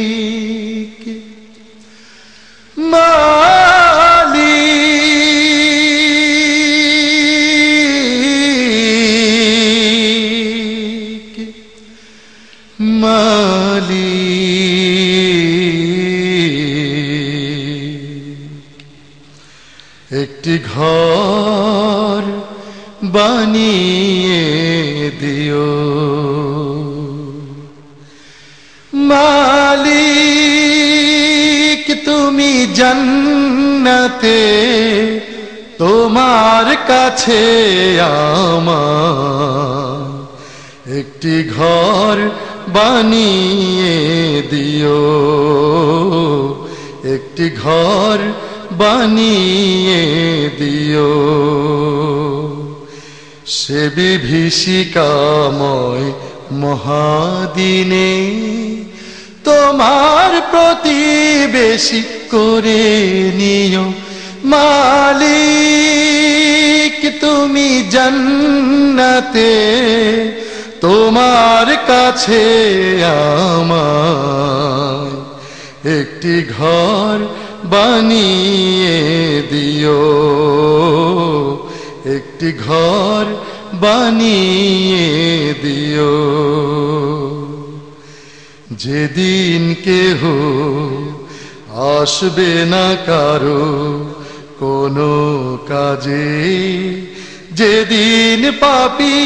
মালিক মালিক মালিক একটি ঘর বানিয়ে দিও মালিক তুমি জান্নাতে তোমার কাছে আমার একটি ঘর বানিয়ে দিও একটি ঘর বানিয়ে দিও সে বিভীষিকাময় মহাদিনে তোমার প্রতিবেশী করে নিও মালিক তুমি জান্নাতে তোমার কাছে আমার একটি ঘর বানিয়ে দিও একটি ঘর বানিয়ে দিও যেদিন কেহ আসবে না কারো কোনো কাজে যেদিন পাপী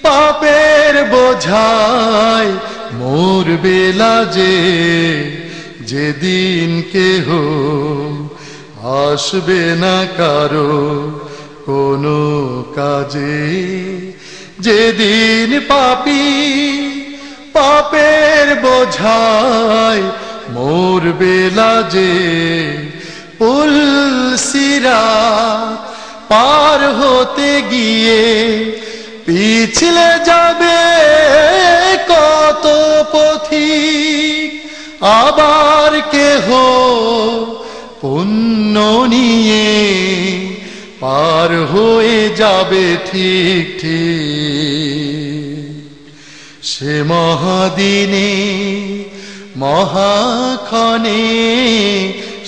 পাপের বোঝায় মরবে লাজে যেদিন কেহ আসবে না কারো কোনো কাজে যেদিন পাপী পাপের বোঝায় মরবে লাজে পুল সিরাত পার হতে গিয়ে পিছলে যাবে কত পথিক আবার কেহ পুণ্য নিয়ে পার হয়ে যাবে ঠিক ঠিক সে মহাদিনে মহাক্ষণে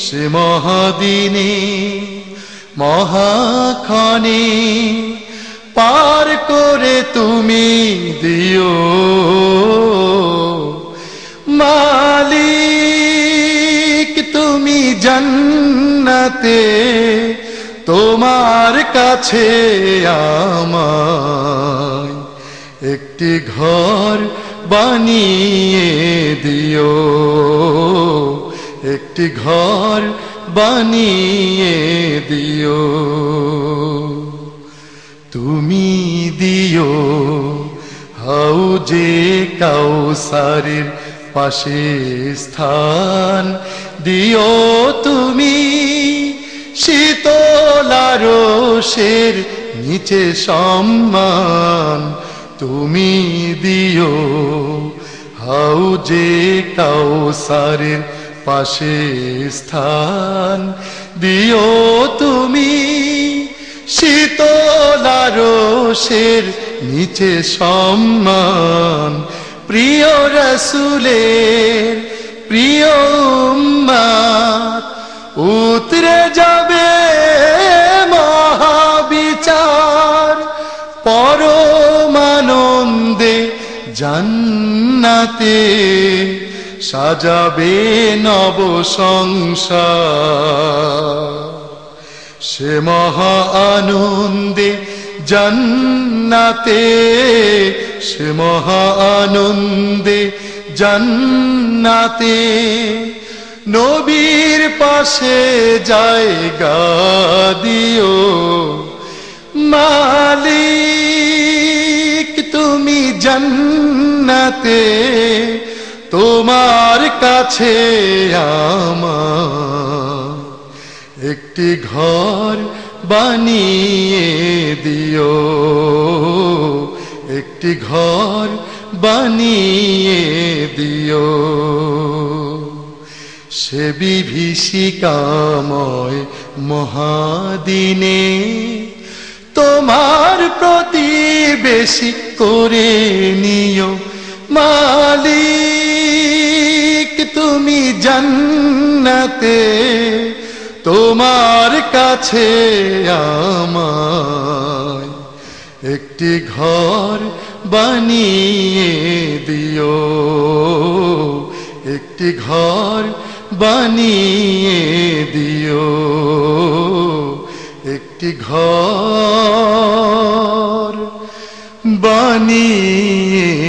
সে মহাদিনে মহাক্ষণে পার করে তুমি দিও মালিক তুমি জান্নাতে তোমার কাছে আমায় একটি ঘর বানিয়ে দিও একটি ঘর বানিয়ে দিও তুমি দিও হাউজে কাউসারের পাশে স্থান দিও তুমি শীতলারসের নিচে সম্মান তুমি দিও হাউজে কাউসারের পাশে স্থান দিও তুমি শীতলারসের নিচে সম্মান প্রিয় রাসূলের প্রিয় উম্মত উতরে যাবে মহাবিচার পরমানন্দে জান্নাতে সাজাবে নব সংসার সে মহা আনন্দে জান্নাতে সে মহা আনন্দে জান্নাতে নবীর পাশে জায়গা দিও মালিক তুমি জান্নাতে তোমার কাছে আমার একটি ঘর বানিয়ে দিও একটি ঘর বানিয়ে দিও সে বিভীষিকাময় মহাদিনে তোমার প্রতিবেশী করে নিও মালিক তুমি জান্নাতে তোমার কাছে আমায় একটি ঘর বানিয়ে দিও একটি ঘর বানিয়ে দিও একটি ঘর বানিয়ে